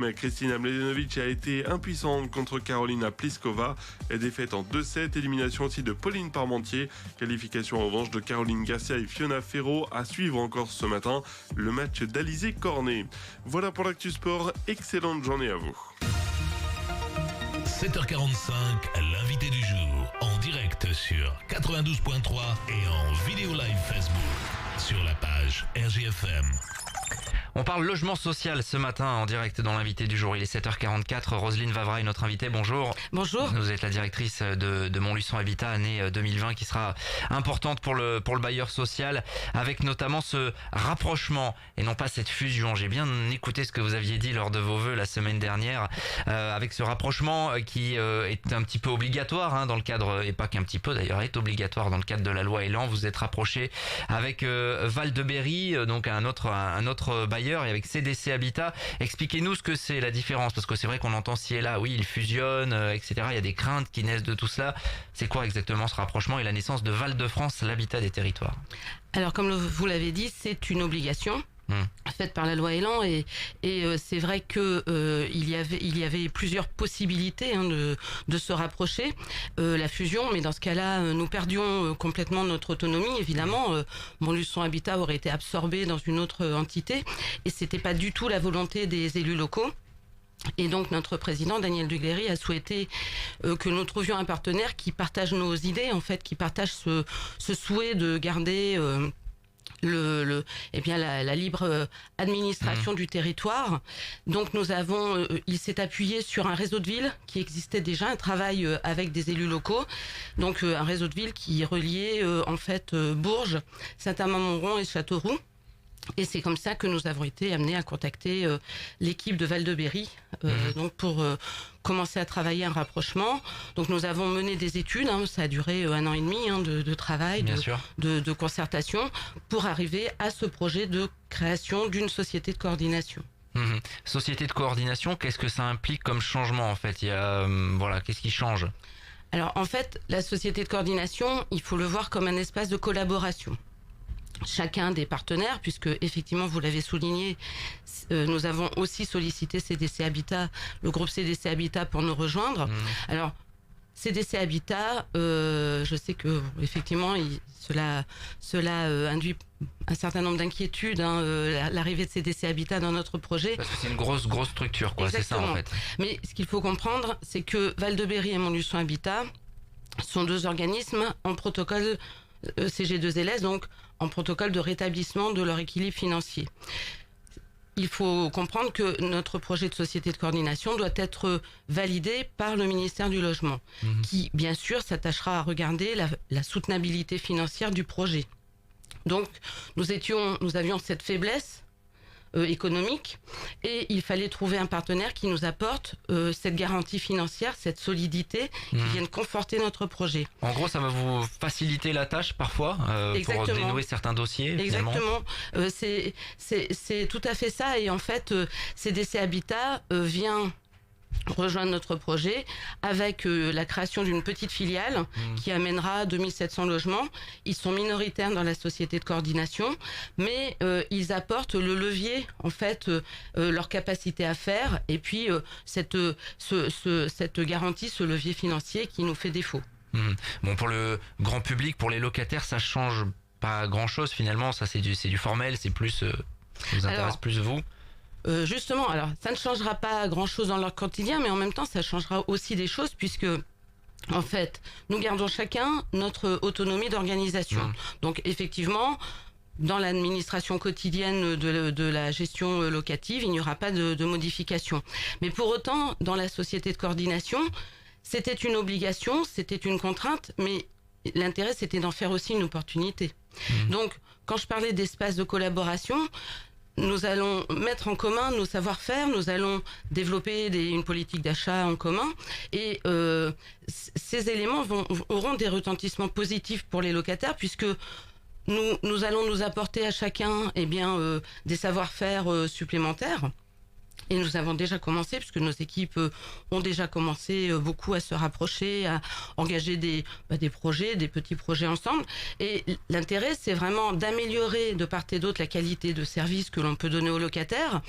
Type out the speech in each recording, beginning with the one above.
Mais Kristina Mladenovic a été impuissante contre Karolina Pliskova. Elle est défaite en 2-7, élimination aussi de Pauline Parmentier. Qualification en revanche de Caroline Garcia et Fiona Ferro à suivre encore ce matin. Le match d'Alizé Cornet. Voilà pour l'actu sport, excellente journée à vous. 7h45, l'invité du jour, en direct sur 92.3 et en vidéo live Facebook sur la page RGFM. On parle logement social ce matin en direct dans l'invité du jour. Il est 7h44. Roselyne Vavra est notre invitée. Bonjour. Bonjour. Vous êtes la directrice de Montluçon Habitat, année 2020, qui sera importante pour le bailleur social, avec notamment ce rapprochement et non pas cette fusion. J'ai bien écouté ce que vous aviez dit lors de vos vœux la semaine dernière, avec ce rapprochement qui est un petit peu obligatoire dans le cadre, et pas qu'un petit peu d'ailleurs, est obligatoire dans le cadre de la loi Elan. Vous êtes rapproché avec Val de Berry, donc un autre bailleur, et avec CDC Habitat. Expliquez-nous ce que c'est la différence, parce que c'est vrai qu'on entend ci et là, oui, ils fusionnent, etc. Il y a des craintes qui naissent de tout cela. C'est quoi exactement ce rapprochement et la naissance de Val de France, l'habitat des territoires? Alors, comme vous l'avez dit, c'est une obligation faite par la loi Elan, et c'est vrai que il y avait plusieurs possibilités de se rapprocher, la fusion, mais dans ce cas-là nous perdions complètement notre autonomie. Évidemment, Montluçon Habitat aurait été absorbé dans une autre entité, et c'était pas du tout la volonté des élus locaux. Et donc notre président Daniel Duguerry a souhaité que nous trouvions un partenaire qui partage nos idées, en fait, qui partage ce souhait de garder la libre administration du territoire. Donc il s'est appuyé sur un réseau de villes qui existait déjà, un travail avec des élus locaux. Donc un réseau de villes qui reliait Bourges, Saint-Amand-Montrond et Châteauroux. Et c'est comme ça que nous avons été amenés à contacter l'équipe de Val de Berry, donc pour commencer à travailler un rapprochement. Donc nous avons mené des études, ça a duré 1 an et demi de travail, de concertation, pour arriver à ce projet de création d'une société de coordination. Société de coordination, qu'est-ce que ça implique comme changement en fait? Qu'est-ce qui change? Alors en fait, la société de coordination, il faut le voir comme un espace de collaboration. Chacun des partenaires, puisque effectivement vous l'avez souligné, nous avons aussi sollicité CDC Habitat, le groupe CDC Habitat, pour nous rejoindre. Alors CDC Habitat, je sais que effectivement cela induit un certain nombre d'inquiétudes, l'arrivée de CDC Habitat dans notre projet. Parce que c'est une grosse structure, quoi. C'est ça en fait. Mais ce qu'il faut comprendre, c'est que Val de Berry et Montluçon Habitat sont 2 organismes en protocole CG2LS, donc en protocole de rétablissement de leur équilibre financier. Il faut comprendre que notre projet de société de coordination doit être validé par le ministère du Logement, qui bien sûr s'attachera à regarder la soutenabilité financière du projet. Donc nous avions cette faiblesse économique, et il fallait trouver un partenaire qui nous apporte cette garantie financière, cette solidité, qui vienne conforter notre projet. En gros, ça va vous faciliter la tâche parfois pour dénouer certains dossiers. Exactement. C'est tout à fait ça. Et en fait, CDC Habitat vient rejoindre notre projet avec la création d'une petite filiale qui amènera 2700 logements. Ils sont minoritaires dans la société de coordination, mais ils apportent le levier, en fait, leur capacité à faire, et puis cette garantie, ce levier financier qui nous fait défaut. Bon, pour le grand public, pour les locataires, ça change pas grand-chose finalement. Ça, c'est du formel, c'est plus ça vous intéresse plus vous. Justement, alors ça ne changera pas grand-chose dans leur quotidien, mais en même temps ça changera aussi des choses, puisque en fait nous gardons chacun notre autonomie d'organisation. Donc effectivement, dans l'administration quotidienne de la gestion locative, il n'y aura pas de modification. Mais pour autant, dans la société de coordination, c'était une obligation, c'était une contrainte, mais l'intérêt c'était d'en faire aussi une opportunité. Donc quand je parlais d'espace de collaboration, nous allons mettre en commun nos savoir-faire, nous allons développer une politique d'achat en commun, et ces éléments auront des retentissements positifs pour les locataires, puisque nous allons nous apporter à chacun des savoir-faire supplémentaires. Et nous avons déjà commencé, puisque nos équipes ont déjà commencé beaucoup à se rapprocher, à engager des projets, des petits projets ensemble. Et l'intérêt, c'est vraiment d'améliorer de part et d'autre la qualité de service que l'on peut donner aux locataires,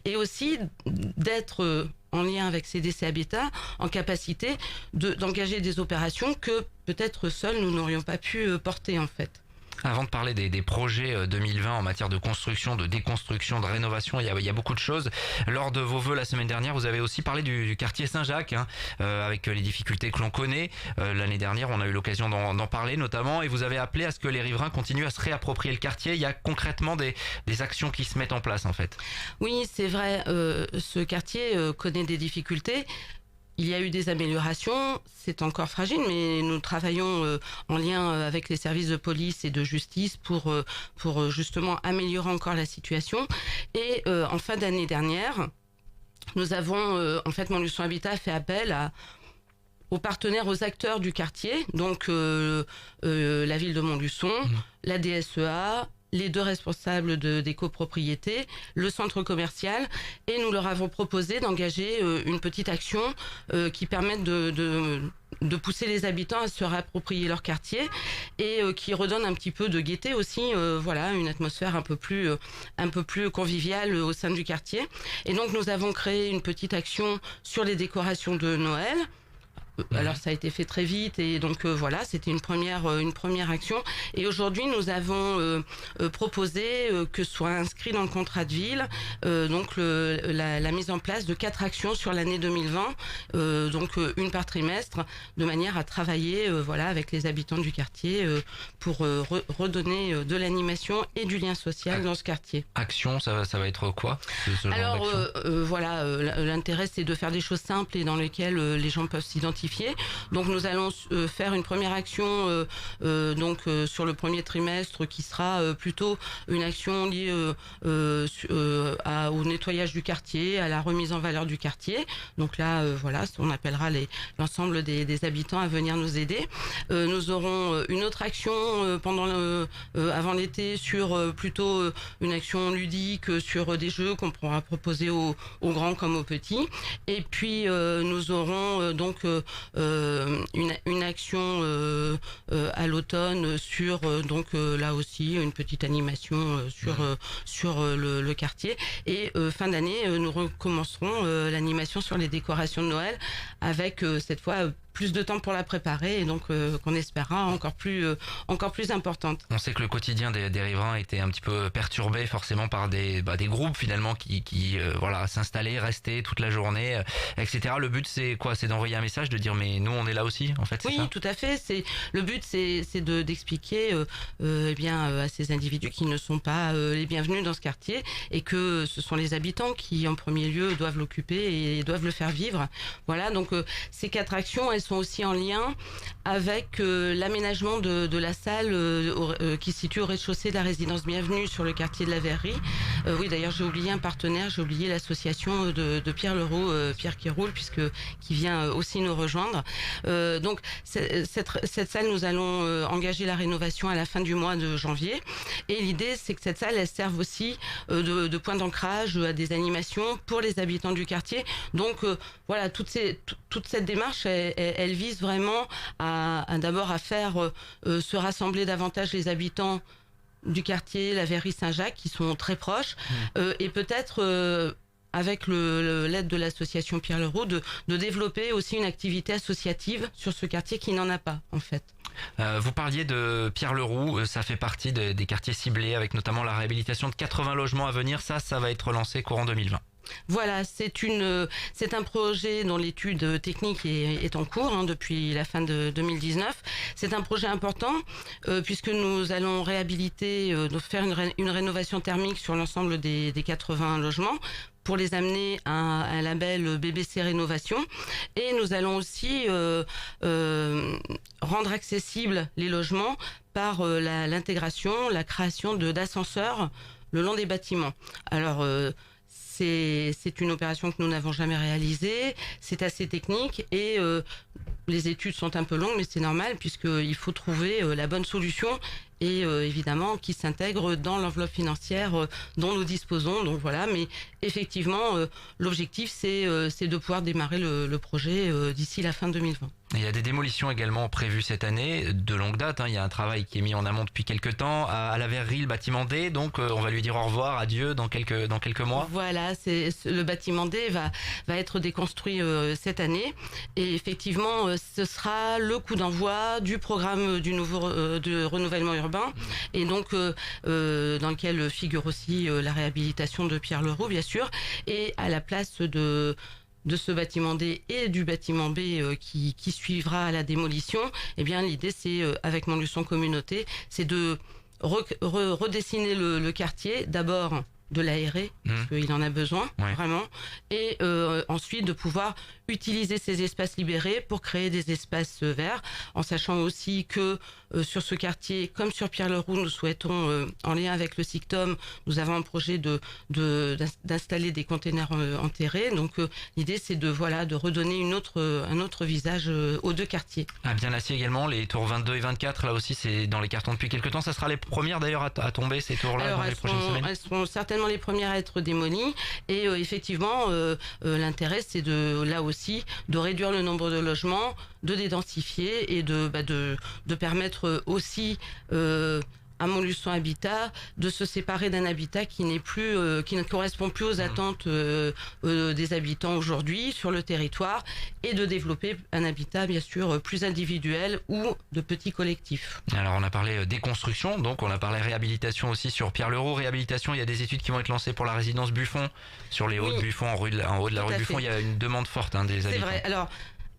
et aussi d'être en lien avec CDC Habitat, en capacité d'engager des opérations que peut-être seuls nous n'aurions pas pu porter en fait. Avant de parler des projets 2020 en matière de construction, de déconstruction, de rénovation, il y a beaucoup de choses. Lors de vos vœux la semaine dernière, vous avez aussi parlé du quartier Saint-Jacques, avec les difficultés que l'on connaît. L'année dernière, on a eu l'occasion d'en parler notamment, et vous avez appelé à ce que les riverains continuent à se réapproprier le quartier. Il y a concrètement des actions qui se mettent en place en fait. Oui, c'est vrai, ce quartier connaît des difficultés. Il y a eu des améliorations, c'est encore fragile, mais nous travaillons en lien avec les services de police et de justice pour justement améliorer encore la situation. Et en fin d'année dernière, nous avons, en fait, Montluçon Habitat a fait appel aux partenaires, aux acteurs du quartier, donc la ville de Montluçon, la DSEA, les 2 responsables des copropriétés, le centre commercial, et nous leur avons proposé d'engager une petite action qui permette de pousser les habitants à se réapproprier leur quartier, et qui redonne un petit peu de gaieté aussi, une atmosphère un peu plus conviviale au sein du quartier. Et donc nous avons créé une petite action sur les décorations de Noël. Alors ça a été fait très vite, et donc c'était une première action. Et aujourd'hui nous avons proposé que soit inscrit dans le contrat de ville la mise en place de 4 actions sur l'année 2020, une par trimestre, de manière à travailler avec les habitants du quartier pour redonner de l'animation et du lien social dans ce quartier. Action, ça va être quoi Alors l'intérêt, c'est de faire des choses simples et dans lesquelles les gens peuvent s'identifier. Donc nous allons faire une première action sur le premier trimestre, qui sera plutôt une action liée au nettoyage du quartier, à la remise en valeur du quartier. Donc là, on appellera l'ensemble des habitants à venir nous aider. Nous aurons une autre action avant l'été sur plutôt une action ludique sur des jeux qu'on pourra proposer aux grands comme aux petits. Et puis nous aurons une action à l'automne sur là aussi une petite animation sur le quartier. Et fin d'année, nous recommencerons l'animation sur les décorations de Noël, avec cette fois plus de temps pour la préparer, et donc qu'on espérera encore plus importante. On sait que le quotidien des riverains était un petit peu perturbé forcément par des groupes finalement qui s'installaient, restaient toute la journée, etc. Le but, c'est quoi? C'est d'envoyer un message, de dire mais nous on est là aussi en fait, c'est oui, ça? Tout à fait. Le but, c'est d'expliquer à ces individus qui ne sont pas les bienvenus dans ce quartier, et que ce sont les habitants qui en premier lieu doivent l'occuper et doivent le faire vivre. Voilà, donc ces 4 actions, elles sont aussi en lien avec l'aménagement de la salle qui se situe au rez-de-chaussée de la résidence Bienvenue sur le quartier de la Verrerie. Oui, d'ailleurs, j'ai oublié un partenaire, j'ai oublié l'association de Pierre Leroux, Pierre qui roule, qui vient aussi nous rejoindre. Donc cette salle, nous allons engager la rénovation à la fin du mois de janvier, et l'idée, c'est que cette salle, elle serve aussi de point d'ancrage à des animations pour les habitants du quartier. Donc toute cette démarche, elle vise vraiment d'abord à faire se rassembler davantage les habitants du quartier, la Verrerie Saint-Jacques, qui sont très proches, et peut-être avec l'aide de l'association Pierre Leroux, de développer aussi une activité associative sur ce quartier qui n'en a pas en fait. Vous parliez de Pierre Leroux, ça fait partie des quartiers ciblés, avec notamment la réhabilitation de 80 logements à venir. Ça va être lancé courant 2020. Voilà, c'est un projet dont l'étude technique est en cours depuis la fin de 2019. C'est un projet important puisque nous allons réhabiliter, faire une rénovation thermique sur l'ensemble des 80 logements, pour les amener à un label BBC Rénovation. Et nous allons aussi rendre accessibles les logements par l'intégration, la création d'ascenseurs le long des bâtiments. Alors, c'est une opération que nous n'avons jamais réalisée, c'est assez technique, et les études sont un peu longues, mais c'est normal puisqu'il faut trouver la bonne solution et évidemment qui s'intègre dans l'enveloppe financière dont nous disposons. Donc voilà, mais effectivement, l'objectif c'est de pouvoir démarrer le projet d'ici la fin 2020. Il y a des démolitions également prévues cette année, de longue date. Il y a un travail qui est mis en amont depuis quelques temps. À la Verrerie, le bâtiment D, donc on va lui dire au revoir, adieu dans quelques mois. Voilà, le bâtiment D va être déconstruit cette année. Et effectivement, ce sera le coup d'envoi du programme de renouvellement urbain. Et donc, dans lequel figure aussi la réhabilitation de Pierre Leroux, bien sûr. Et à la place de ce bâtiment D et du bâtiment B qui suivra la démolition, eh bien l'idée c'est avec Montluçon Communauté, c'est de redessiner le quartier, d'abord de l'aérer, parce qu'il en a besoin, vraiment, et ensuite de pouvoir utiliser ces espaces libérés pour créer des espaces verts, en sachant aussi que sur ce quartier, comme sur Pierre-Leroux, nous souhaitons, en lien avec le SICTOM, nous avons un projet d'installer des containers enterrés. Donc l'idée c'est de redonner un autre visage aux deux quartiers. À Bien-Lacier également, les tours 22 et 24, là aussi c'est dans les cartons depuis quelques temps. Ça sera les premières d'ailleurs à tomber, ces tours-là, dans les prochaines semaines. Elles seront certainement les premières à être démolies, et effectivement l'intérêt c'est là aussi de réduire le nombre de logements, de dédensifier et de permettre aussi à Montluçon Habitat de se séparer d'un habitat qui ne correspond plus aux attentes des habitants aujourd'hui sur le territoire, et de développer un habitat bien sûr plus individuel ou de petits collectifs. Alors on a parlé des constructions, donc on a parlé réhabilitation aussi sur Pierre Leroux. Réhabilitation, il y a des études qui vont être lancées pour la résidence Buffon, sur les hauts de Buffon, en haut de la rue Buffon. Il y a une demande forte des habitants. C'est vrai. Alors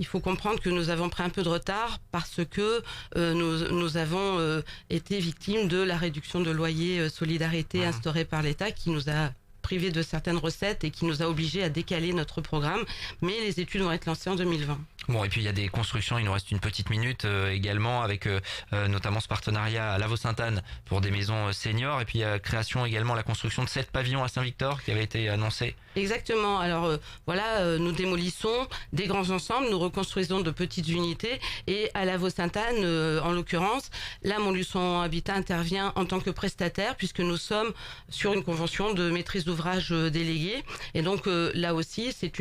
il faut comprendre que nous avons pris un peu de retard parce que nous avons été victimes de la réduction de loyer solidarité instaurée par l'État, qui nous a privés de certaines recettes et qui nous a obligés à décaler notre programme. Mais les études vont être lancées en 2020. Bon, et puis il y a des constructions, il nous reste une petite minute également, avec notamment ce partenariat à Lavaux-Sainte-Anne pour des maisons seniors, et puis création également, la construction de 7 pavillons à Saint-Victor qui avait été annoncé. Exactement. Alors nous démolissons des grands ensembles, nous reconstruisons de petites unités, et à Lavaux-Sainte-Anne, en l'occurrence, là Montluçon Habitat intervient en tant que prestataire, puisque nous sommes sur une convention de maîtrise d'ouvrage déléguée, et donc là aussi c'est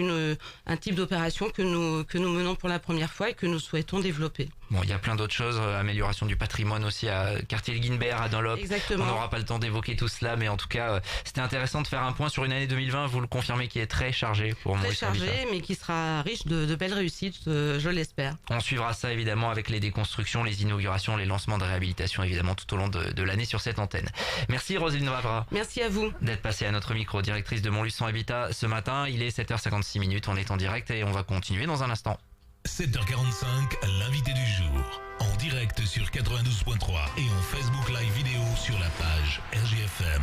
un type d'opération que nous menons pour la première fois et que nous souhaitons développer. Bon, il y a plein d'autres choses, amélioration du patrimoine aussi à Quartier-Guinbert, à Dunlop. Exactement. On n'aura pas le temps d'évoquer tout cela, mais en tout cas, c'était intéressant de faire un point sur une année 2020, vous le confirmez, qui est très chargée pour Montluçon Habitat. Très chargée, mais qui sera riche de belles réussites, je l'espère. On suivra ça évidemment avec les déconstructions, les inaugurations, les lancements de réhabilitation évidemment tout au long de l'année sur cette antenne. Merci Roselyne Vavra. Merci à vous. D'être passée à notre micro, directrice de Montluçon Habitat ce matin. Il est 7h56, on est en direct et on va continuer dans un instant. 7h45, l'invité du jour. En direct sur 92.3 et en Facebook Live vidéo sur la page RGFM.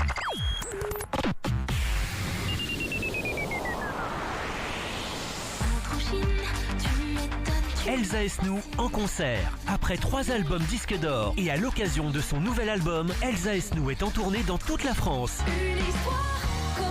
Elsa Esnou en concert. Après 3 albums disques d'or et à l'occasion de son nouvel album, Elsa Esnou est en tournée dans toute la France. Une histoire